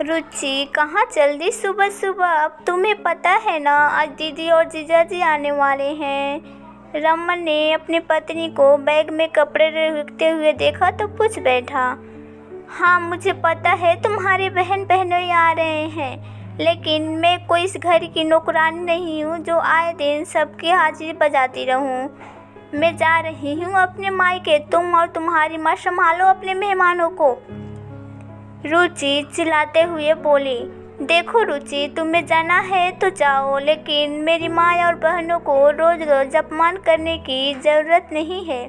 रुचि, कहाँ चल दी सुबह सुबह? अब तुम्हें पता है ना, आज दीदी और जीजाजी आने वाले हैं। रमन ने अपनी पत्नी को बैग में कपड़े रखते हुए देखा तो पूछ बैठा। हाँ, मुझे पता है तुम्हारे बहन बहनोई आ रहे हैं, लेकिन मैं कोई इस घर की नौकरानी नहीं हूँ जो आए दिन सबकी हाजिरी बजाती रहूँ। मैं जा रही हूँ अपने मायके, तुम और तुम्हारी माँ संभालो अपने मेहमानों को। रुचि चिल्लाते हुए बोली। देखो रुचि, तुम्हें जाना है तो जाओ, लेकिन मेरी माँ और बहनों को रोज रोज अपमान करने की ज़रूरत नहीं है।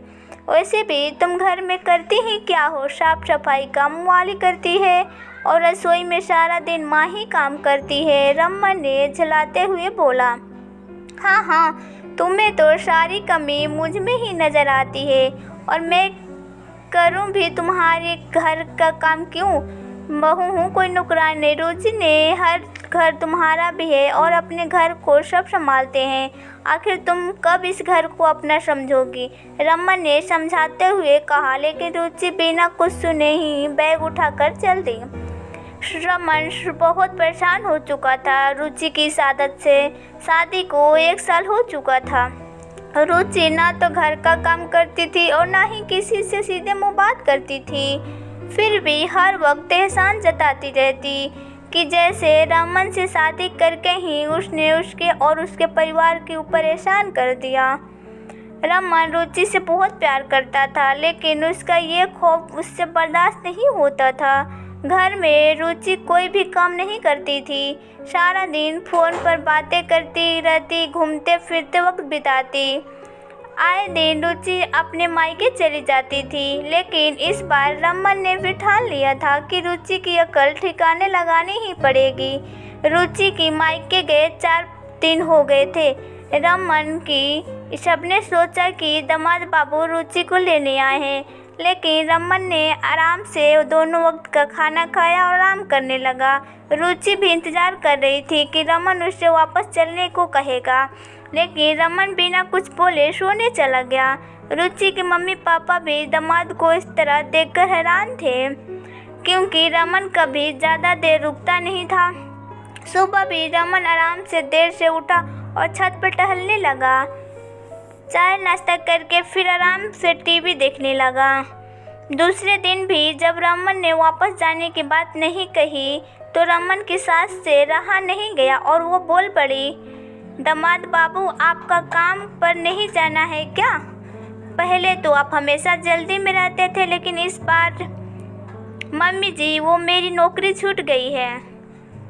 वैसे भी तुम घर में करती ही क्या हो? साफ सफाई का मुँहवाली करती है और रसोई में सारा दिन माँ ही काम करती है। रमन ने झल्लाते हुए बोला। हाँ हाँ, तुम्हें तो सारी कमी मुझ में ही नज़र आती है, और मैं करूँ भी तुम्हारे घर का काम क्यों? बहू हूँ, कोई नौकरानी नहीं। रुचि ने हर घर तुम्हारा भी है और अपने घर को सब संभालते हैं। आखिर तुम कब इस घर को अपना समझोगी? रमन ने समझाते हुए कहा, लेकिन रुचि बिना कुछ सुने ही बैग उठाकर चल दी। रमन बहुत परेशान हो चुका था। रुचि की इस आदत से शादी को 1 साल हो चुका था। रुचि ना तो घर का काम करती थी और ना ही किसी से सीधे मुँह बात करती थी। फिर भी हर वक्त एहसान जताती रहती कि जैसे रमन से शादी करके ही उसने उसके और उसके परिवार के ऊपर एहसान कर दिया। रमन रुचि से बहुत प्यार करता था, लेकिन उसका ये खौफ उससे बर्दाश्त नहीं होता था। घर में रुचि कोई भी काम नहीं करती थी। सारा दिन फ़ोन पर बातें करती रहती, घूमते फिरते वक्त बिताती। आए दिन रुचि अपने मायके चली जाती थी, लेकिन इस बार रमन ने भी ठान लिया था कि रुचि की अकल ठिकाने लगानी ही पड़ेगी। रुचि की मायके गए 4 दिन हो गए थे। रमन की सबने सोचा कि दामाद बाबू रुचि को लेने आए हैं, लेकिन रमन ने आराम से दोनों वक्त का खाना खाया और आराम करने लगा। रुचि भी इंतज़ार कर रही थी कि रमन उससे वापस चलने को कहेगा, लेकिन रमन बिना कुछ बोले सोने चला गया। रुचि के मम्मी पापा भी दामाद को इस तरह देखकर हैरान थे, क्योंकि रमन कभी ज़्यादा देर रुकता नहीं था। सुबह भी रमन आराम से देर से उठा और छत पर टहलने लगा। चाय नाश्ता करके फिर आराम से टीवी देखने लगा। दूसरे दिन भी जब रमन ने वापस जाने की बात नहीं कही तो रमन की सास से रहा नहीं गया और वो बोल पड़ी। दामाद बाबू, आपका काम पर नहीं जाना है क्या? पहले तो आप हमेशा जल्दी में रहते थे, लेकिन इस बार मम्मी जी, वो मेरी नौकरी छूट गई है।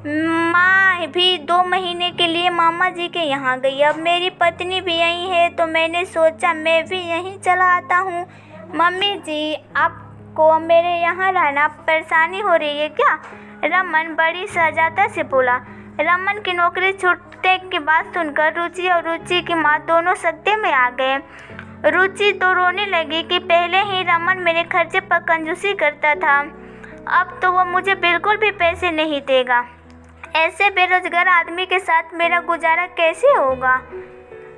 माँ भी 2 महीने के लिए मामा जी के यहाँ गई। अब मेरी पत्नी भी यहीं है, तो मैंने सोचा मैं भी यहीं चला आता हूँ। मम्मी जी, आपको मेरे यहाँ रहना परेशानी हो रही है क्या? रमन बड़ी सहजता से बोला। रमन की नौकरी छूटने की बात सुनकर रुचि और रुचि की माँ दोनों सख्ते में आ गए। रुचि तो रोने लगी कि पहले ही रमन मेरे खर्चे पर कंजूसी करता था, अब तो वो मुझे बिल्कुल भी पैसे नहीं देगा। ऐसे बेरोजगार आदमी के साथ मेरा गुजारा कैसे होगा?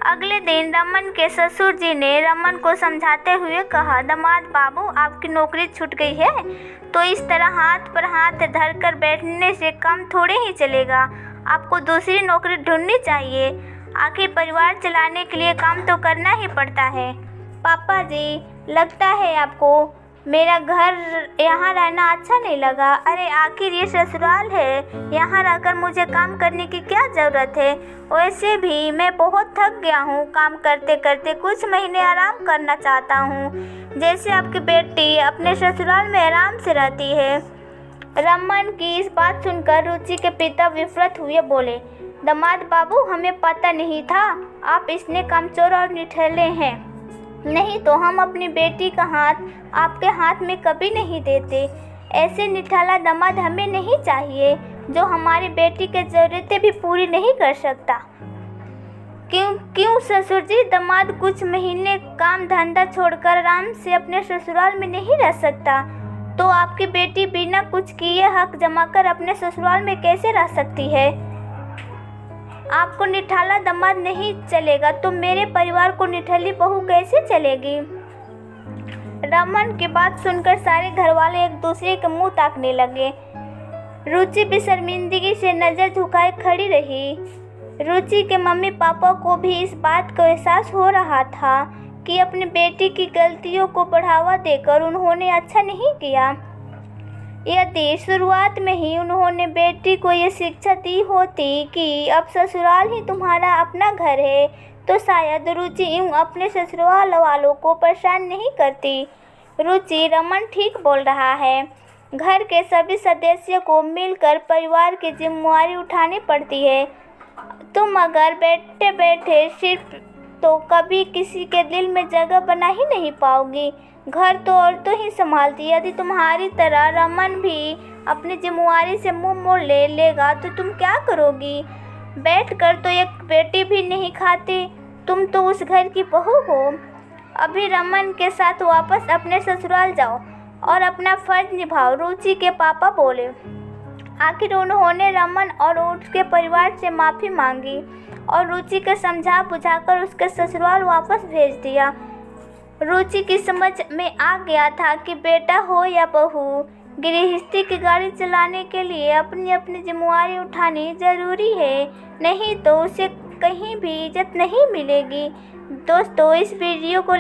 अगले दिन रमन के ससुर जी ने रमन को समझाते हुए कहा, दामाद बाबू, आपकी नौकरी छूट गई है तो इस तरह हाथ पर हाथ धरकर बैठने से काम थोड़े ही चलेगा। आपको दूसरी नौकरी ढूंढनी चाहिए। आखिर परिवार चलाने के लिए काम तो करना ही पड़ता है। पापा जी, लगता है आपको मेरा घर यहाँ रहना अच्छा नहीं लगा। अरे आखिर ये ससुराल है, यहाँ रहकर मुझे काम करने की क्या ज़रूरत है? वैसे भी मैं बहुत थक गया हूँ काम करते करते, कुछ महीने आराम करना चाहता हूँ, जैसे आपकी बेटी अपने ससुराल में आराम से रहती है। रमन की इस बात सुनकर रुचि के पिता विफरत हुए, बोले, दामाद बाबू, हमें पता नहीं था आप इतने कामचोर और निठल्ले हैं, नहीं तो हम अपनी बेटी का हाथ आपके हाथ में कभी नहीं देते। ऐसे निठाला दामाद हमें नहीं चाहिए जो हमारी बेटी की ज़रूरतें भी पूरी नहीं कर सकता। क्यों ससुर जी, दामाद कुछ महीने काम धंधा छोड़कर आराम से अपने ससुराल में नहीं रह सकता, तो आपकी बेटी बिना कुछ किए हक जमाकर अपने ससुराल में कैसे रह सकती है? आपको निठाला दामाद नहीं चलेगा तो मेरे परिवार को निठल्ली बहू कैसे चलेगी? रमन की बात सुनकर सारे घरवाले एक दूसरे के मुंह ताकने लगे। रुचि भी शर्मिंदगी से नज़र झुकाए खड़ी रही। रुचि के मम्मी पापा को भी इस बात का एहसास हो रहा था कि अपनी बेटी की गलतियों को बढ़ावा देकर उन्होंने अच्छा नहीं किया। यदि शुरुआत में ही उन्होंने बेटी को ये शिक्षा दी होती कि अब ससुराल ही तुम्हारा अपना घर है, तो शायद रुचि यूं अपने ससुराल वालों को परेशान नहीं करती। रुचि, रमन ठीक बोल रहा है। घर के सभी सदस्यों को मिलकर परिवार की जिम्मेदारी उठानी पड़ती है। तुम अगर बैठे बैठे सिर्फ तो कभी किसी के दिल में जगह बना ही नहीं पाओगी। घर तो औरतें ही संभालती। यदि तुम्हारी तरह रमन भी अपनी जिम्मेदारी से मुंह मोड़ लेगा तो तुम क्या करोगी? बैठकर तो एक बेटी भी नहीं खाती। तुम तो उस घर की बहू हो। अभी रमन के साथ वापस अपने ससुराल जाओ और अपना फर्ज निभाओ, रुचि के पापा बोले। आखिर उन्होंने रमन और उसके परिवार से माफ़ी मांगी और रुचि को समझा बुझाकर उसके ससुराल वापस भेज दिया। रुचि की समझ में आ गया था कि बेटा हो या बहू, गृहस्थी की गाड़ी चलाने के लिए अपनी अपनी जिम्मेदारी उठानी ज़रूरी है, नहीं तो उसे कहीं भी इज्जत नहीं मिलेगी। दोस्तों, इस वीडियो को